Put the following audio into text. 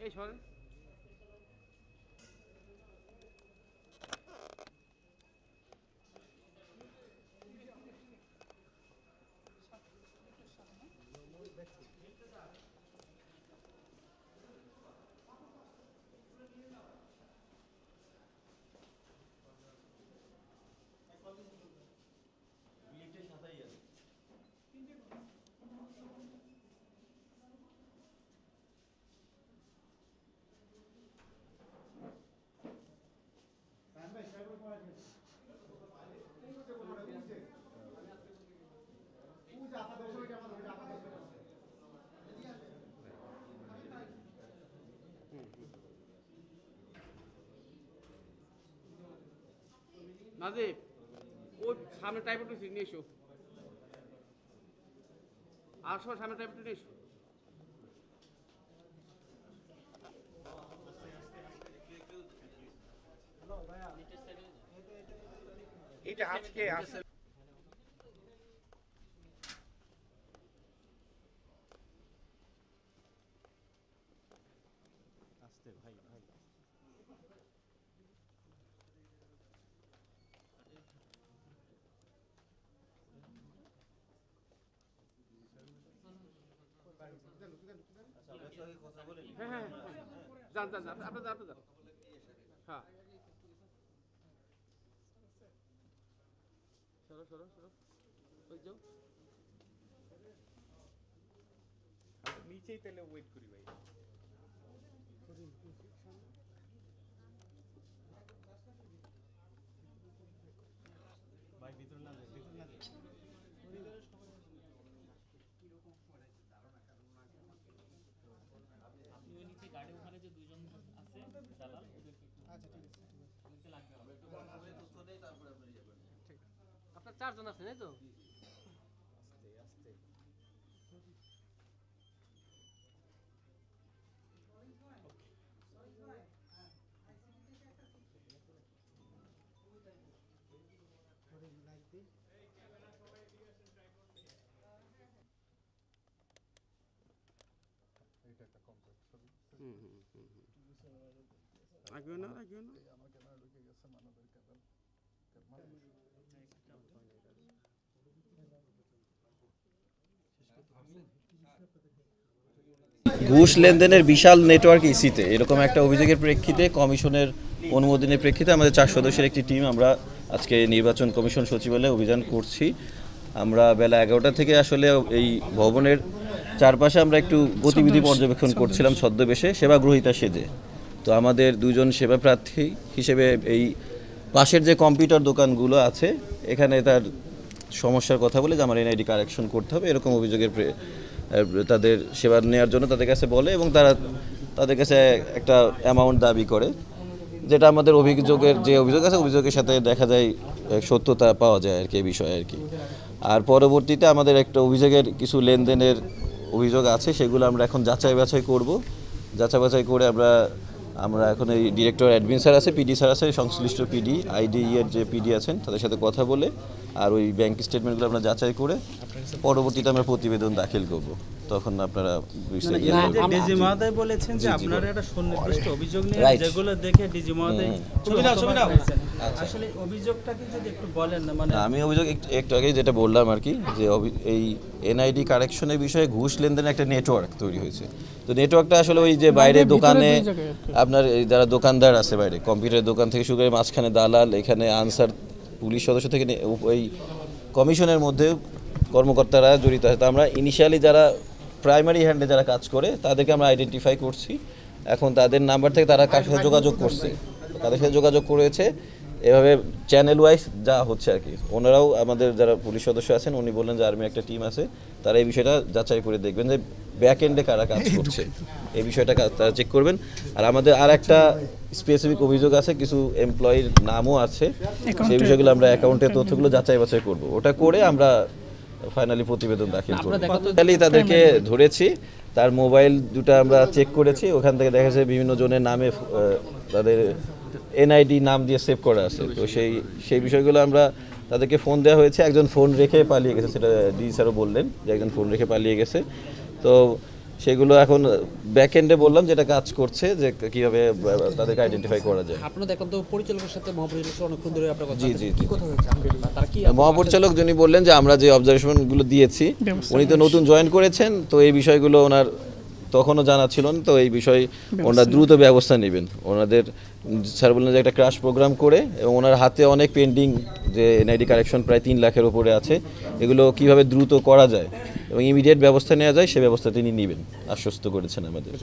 এই সরেন। নাজিব ওই সামনে টাইপ একটু নিয়ে এসো, আর সব সামনে টাইপ একটু নিয়ে এসো। এটা আজকে আসছে ভাই ভাই হ্যাঁ হ্যাঁ যান যান যান, আপনার যান, আপনার যান। হ্যাঁ সরো সরো সরো, ওই যাও। নিচেই তাহলে ওয়েট করি ভাই। ভাই ভিতর না যাই, ভিতর না যাই। আপনি ওই নিচে গাড়ি ওখানে যে দুইজন আছে দালাল ওদেরকে আচ্ছা ঠিক আছে ওদেরকে লাগবে হবে একটু তথ্য নেই তারপরে আপনি যাবেন। ঠিক আপনার চারজন আছেন এই তো আস্তে আস্তে এটা একটা কমপ্লেক্স ছবি। আগেও না আগেও না। আমার ক্যামেরা ঢুকে গেছে মানবের ক্যামেরা। ঘুষ লেনদেনের বিশাল নেটওয়ার্ক ইসিতে এরকম একটা অভিযোগের প্রেক্ষিতে কমিশনের অনুমোদনের প্রেক্ষিতে আমাদের 4 সদস্যের একটি টিম আমরা আজকে নির্বাচন কমিশন সচিবালয়ে অভিযান করছি। আমরা বেলা 11টা থেকে আসলে এই ভবনের চারপাশে আমরা একটু গতিবিধি পর্যবেক্ষণ করছিলাম ছদ্মবেশে সেবাগ্রহীতা সেজে। তো আমাদের দুজন সেবা প্রার্থী হিসেবে এই পাশের যে কম্পিউটার দোকানগুলো আছে এখানে তার সমস্যার কথা বলে যে আমার এনআইডি কারেকশন করতে হবে এরকম অভিযোগের তাদের সেবা নেওয়ার জন্য তাদের কাছে বলে এবং তারা তাদের কাছে একটা অ্যামাউন্ট দাবি করে, যেটা আমাদের অভিযোগের যে অভিযোগ আছে অভিযোগের সাথে দেখা যায় সত্যতা পাওয়া যায় আর কি এই বিষয়ে আর কি। আর পরবর্তীতে আমাদের একটা অভিযোগের কিছু লেনদেনের অভিযোগ আছে সেগুলো আমরা এখন যাচাই বাছাই করব। যাচাই বাছাই করে আমরা এখন এই ডিরেক্টর অ্যাডমিন স্যার আছে, পিডি স্যার আছে, সংশ্লিষ্ট পিডি আইডি এর যে পিডি আছেন তাদের সাথে কথা বলে আর ওই ব্যাংক স্টেটমেন্টগুলো আমরা যাচাই করে পরবর্তীতে আমরা প্রতিবেদন দাখিল করব। তখন আপনারা ডিজি মহোদয় বলেছেন যে আপনারা একটা সুনির্দিষ্ট অভিযোগ নিয়ে যেগুলো দেখে ডিজি মহোদয় আসলে অভিযোগটাকে যদি একটু বলেন না মানে আমি অভিযোগ একটু আগে যেটা বললাম আর কি যে এই এনআইডি কারেকশনের বিষয়ে ঘুষ লেনদেনের একটা নেটওয়ার্ক তৈরি হয়েছে। তো নেটওয়ার্কটা আসলে ওই যে বাইরে দোকানে আপনার যারা দোকানদার আছে বাইরে কম্পিউটার দোকান থেকে শুরু করে মাঝখানে দালাল এখানে আনসার পুলিশ সদস্য থেকে ওই কমিশনের মধ্যে কর্মকর্তারা জড়িত আছে। তো আমরা ইনিশিয়ালি যারা প্রাইমারি হ্যান্ডে যারা কাজ করে তাদেরকে আমরা আইডেন্টিফাই করছি। এখন তাদের নাম্বার থেকে তারা কার সাথে যোগাযোগ করছে তাদের সাথে যোগাযোগ করেছে এভাবে চ্যানেল ওয়াইজ যা হচ্ছে আর কি। ওনারাও আমাদের যারা পুলিশ সদস্য আছেন উনি বললেন যে আর্মির একটা টিম আছে তারা এই বিষয়টা যাচাই করে দেখবেন যে ব্যাক এন্ডে কারা কাজ করছে এই বিষয়টা তারা চেক করবেন। আর আমাদের আর একটা স্পেসিফিক অভিযোগ আছে, কিছু এমপ্লয়ির নামও আছে, সেই বিষয়গুলো আমরা অ্যাকাউন্টের তথ্যগুলো যাচাই বাছাই করব। ওটা করে আমরা ফাইনালি প্রতিবেদন দাখিল করব। তাদেরকে ধরেছি, তার মোবাইল দুটো আমরা চেক করেছি, ওখান থেকে দেখা যাচ্ছে বিভিন্ন জনের নামে তাদের এনআইডি নাম দিয়ে সেভ করা আছে। তো সেই বিষয়গুলো আমরা তাদেরকে ফোন দেওয়া হয়েছে, একজন ফোন রেখে পালিয়ে গেছে, সেটা ডি স্যারও বললেন যে একজন ফোন রেখে পালিয়ে গেছে। তো সেগুলো এখন ব্যাক এন্ডে বললাম যেটা কাজ করছে যে কিভাবে তাদেরকে আইডেন্টিফাই করা যায়। আপনারা দেখলাম তো পরিচালকের সাথে মহাপরিচালক অনেকক্ষণ ধরে আপনার কথা জি, জি, কি জি। কথা হয়েছে বা তারা কি মহাপরিচালক যিনি বললেন যে আমরা যে অবজারভেশনগুলো দিয়েছি, উনি তো নতুন জয়েন করেছেন, তো এই বিষয়গুলো ওনার তখনও জানা ছিল না, তো এই বিষয়ে ওনারা দ্রুত ব্যবস্থা নেবেন। ওনাদের স্যার বললেন যে একটা ক্রাশ প্রোগ্রাম করে, এবং ওনার হাতে অনেক পেন্ডিং যে এনআইডি কারেকশন প্রায় 3 লাখের উপরে আছে, এগুলো কিভাবে দ্রুত করা যায় এবং ইমিডিয়েট ব্যবস্থা নেওয়া যায় সে ব্যবস্থা তিনি নেবেন, আশ্বস্ত করেছেন আমাদের।